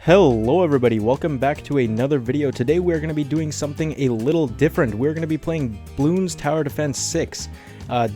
Hello everybody, welcome back to another video. Today we're going to be doing something a little different. We're going to be playing Bloons Tower Defense 6.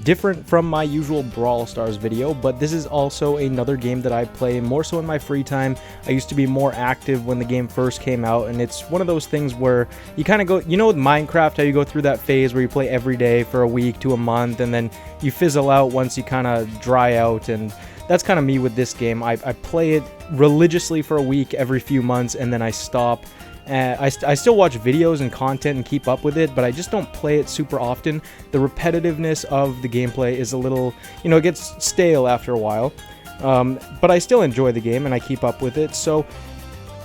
Different from my usual Brawl Stars video, but this is also another game that I play more so in my free time. I used to be more active when the game first came out, and it's one of those things where you kind of go, you know with Minecraft how you go through that phase where you play every day for a week to a month, and then you fizzle out once you kind of dry out, and that's kind of me with this game. I play it religiously for a week every few months, and then I stop. I still watch videos and content and keep up with it, but I just don't play it super often. The repetitiveness of the gameplay is a little, it gets stale after a while. But I still enjoy the game and I keep up with it. So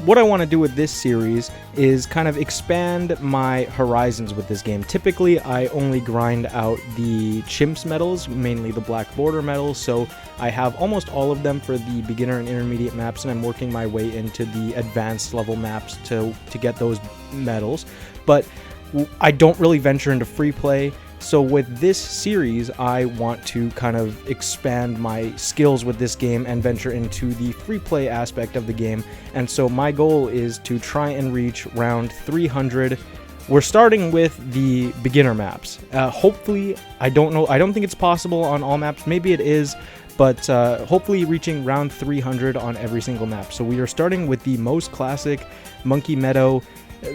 what I want to do with this series is kind of expand my horizons with this game. Typically, I only grind out the chimps medals, mainly the black border medals, so I have almost all of them for the beginner and intermediate maps, and I'm working my way into the advanced level maps to get those medals. But I don't really venture into free play. So with this series, I want to kind of expand my skills with this game and venture into the free play aspect of the game. And so my goal is to try and reach round 300. We're starting with the beginner maps. Hopefully, I don't think it's possible on all maps. Maybe it is, but hopefully reaching round 300 on every single map. So we are starting with the most classic Monkey Meadow.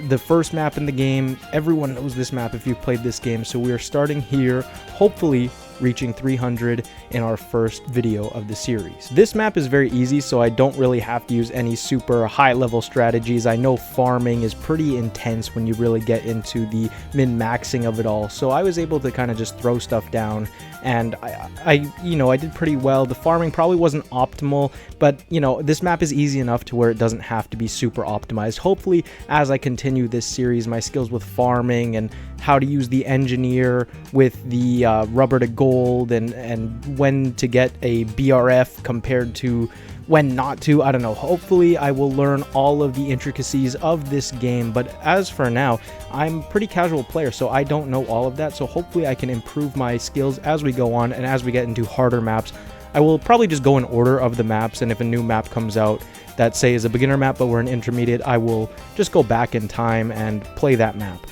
The first map in the game. Everyone knows this map if you've played this game, so we are starting here, hopefully reaching 300 in our first video of the series. This map is very easy, so I don't really have to use any super high level strategies. I know farming is pretty intense when you really get into the min-maxing of it all, so I was able to kind of just throw stuff down, and I did pretty well. The farming probably wasn't optimal, but this map is easy enough to where it doesn't have to be super optimized. Hopefully, as I continue this series, my skills with farming and how to use the engineer with the rubber to gold and when to get a BRF compared to when not to, I don't know. Hopefully I will learn all of the intricacies of this game, but as for now, I'm a pretty casual player, so I don't know all of that, so hopefully I can improve my skills as we go on, and as we get into harder maps, I will probably just go in order of the maps, and if a new map comes out that, say, is a beginner map, but we're an intermediate, I will just go back in time and play that map.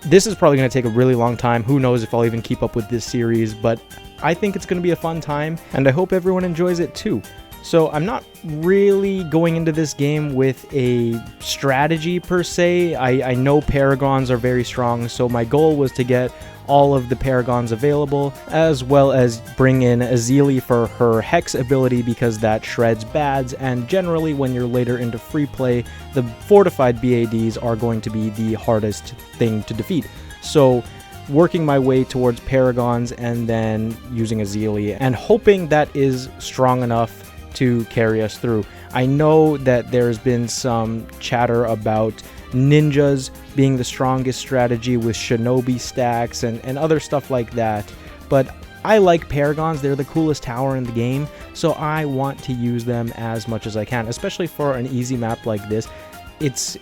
This is probably going to take a really long time. Who knows if I'll even keep up with this series, but I think it's going to be a fun time, and I hope everyone enjoys it too. So I'm not really going into this game with a strategy per se. I know Paragons are very strong, so my goal was to get all of the Paragons available, as well as bring in Azili for her Hex ability because that shreds bads, and generally when you're later into free play, the fortified BADs are going to be the hardest thing to defeat. So working my way towards Paragons and then using Azili and hoping that is strong enough to carry us through. I know that there's been some chatter about ninjas being the strongest strategy with shinobi stacks and other stuff like that, but I like Paragons. They're the coolest tower in the game, so I want to use them as much as I can, especially for an easy map like this. It's,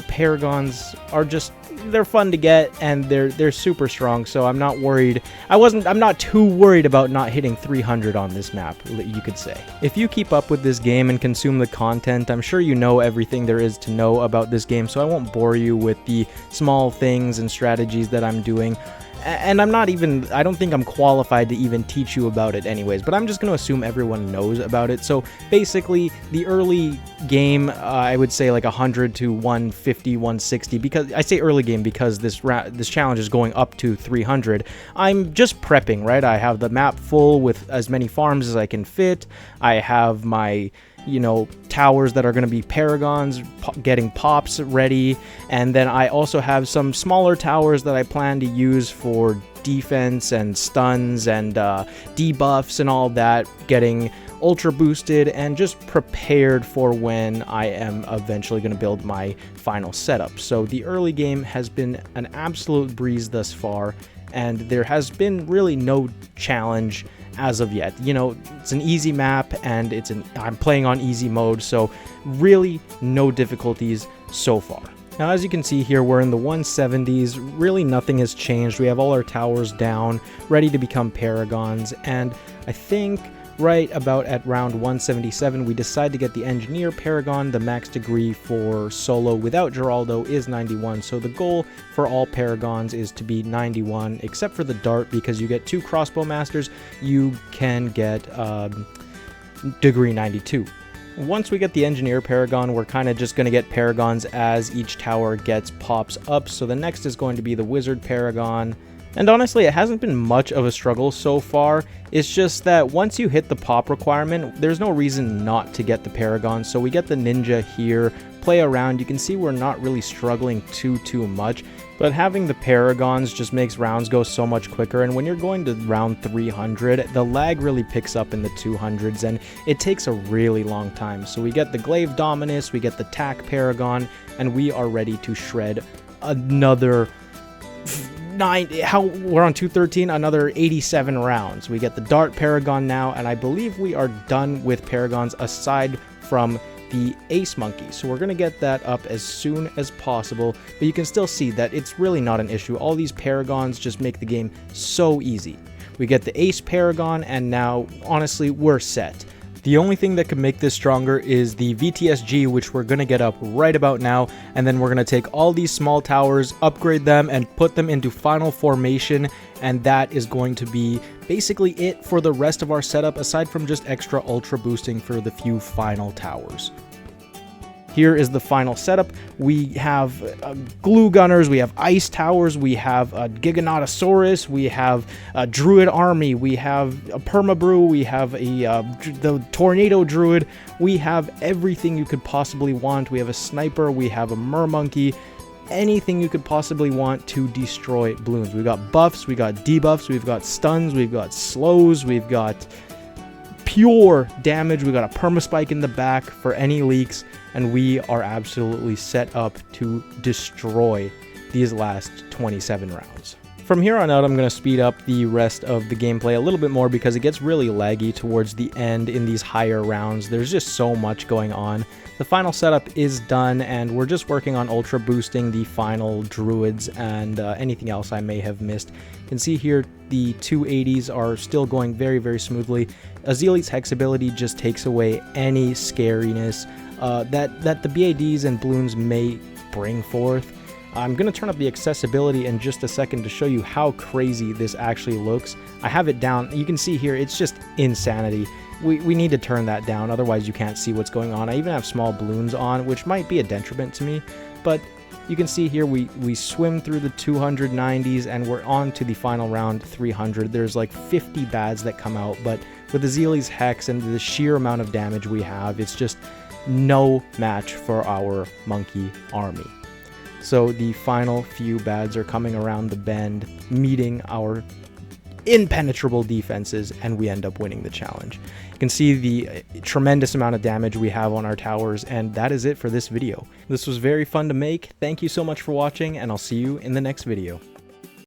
Paragons are just, they're fun to get, and they're super strong, so I'm not worried. I'm not too worried about not hitting 300 on this map, you could say. If you keep up with this game and consume the content, I'm sure you know everything there is to know about this game, so I won't bore you with the small things and strategies that I'm doing. And I don't think I'm qualified to even teach you about it anyways, but I'm just going to assume everyone knows about it. So basically, the early game, I would say like 100 to 150, 160, because I say early game because this challenge is going up to 300. I'm just prepping, right? I have the map full with as many farms as I can fit. I have my towers that are going to be Paragons, getting pops ready, and then I also have some smaller towers that I plan to use for defense and stuns and debuffs and all that, getting ultra boosted and just prepared for when I am eventually going to build my final setup. So the early game has been an absolute breeze thus far, and there has been really no challenge as of yet. It's an easy map, and I'm playing on easy mode, so really no difficulties so far. Now, as you can see here, we're in the 170s. Really nothing has changed. We have all our towers down, ready to become Paragons, and I think right about at round 177, we decide to get the Engineer Paragon. The max degree for solo without Geraldo is 91, so the goal for all Paragons is to be 91, except for the Dart, because you get 2 Crossbow Masters, you can get degree 92. Once we get the Engineer Paragon, we're kind of just going to get Paragons as each tower pops up. So the next is going to be the Wizard Paragon. And honestly, it hasn't been much of a struggle so far. It's just that once you hit the pop requirement, there's no reason not to get the Paragon. So we get the Ninja here, play around. You can see we're not really struggling too much. But having the Paragons just makes rounds go so much quicker, and when you're going to round 300, the lag really picks up in the 200s, and it takes a really long time. So we get the Glaive Dominus, we get the Tack Paragon, and we are ready to shred another we're on 213, another 87 rounds. We get the Dart Paragon now, and I believe we are done with Paragons aside from the Ace Monkey. So we're going to get that up as soon as possible, but you can still see that it's really not an issue. All these Paragons just make the game so easy. We get the Ace Paragon, and now, honestly, we're set. The only thing that can make this stronger is the VTSG, which we're going to get up right about now, and then we're going to take all these small towers, upgrade them, and put them into final formation, and that is going to be basically it for the rest of our setup, aside from just extra ultra boosting for the few final towers. Here is the final setup. We have glue gunners, we have ice towers, we have a Giganotosaurus, we have a Druid army, we have a Permabrew, we have the Tornado Druid, we have everything you could possibly want. We have a Sniper, we have a Mermonkey, anything you could possibly want to destroy balloons. We've got buffs, we got debuffs, we've got stuns, we've got slows, we've got pure damage, we got a permaspike in the back for any leaks, and we are absolutely set up to destroy these last 27 rounds. From here on out, I'm going to speed up the rest of the gameplay a little bit more because it gets really laggy towards the end in these higher rounds. There's just so much going on. The final setup is done, and we're just working on ultra boosting the final druids and anything else I may have missed. You can see here the 280s are still going very smoothly. Azili's Hex ability just takes away any scariness that the BADs and balloons may bring forth. I'm going to turn up the accessibility in just a second to show you how crazy this actually looks. I have it down. You can see here, it's just insanity. We need to turn that down, otherwise you can't see what's going on. I even have small balloons on, which might be a detriment to me, but you can see here we swim through the 290s and we're on to the final round 300. There's like 50 bads that come out, but with Azili's Hex and the sheer amount of damage we have, it's just no match for our monkey army. So the final few bads are coming around the bend, meeting our impenetrable defenses, and we end up winning the challenge. You can see the tremendous amount of damage we have on our towers, and that is it for this video. This was very fun to make. Thank you so much for watching, and I'll see you in the next video.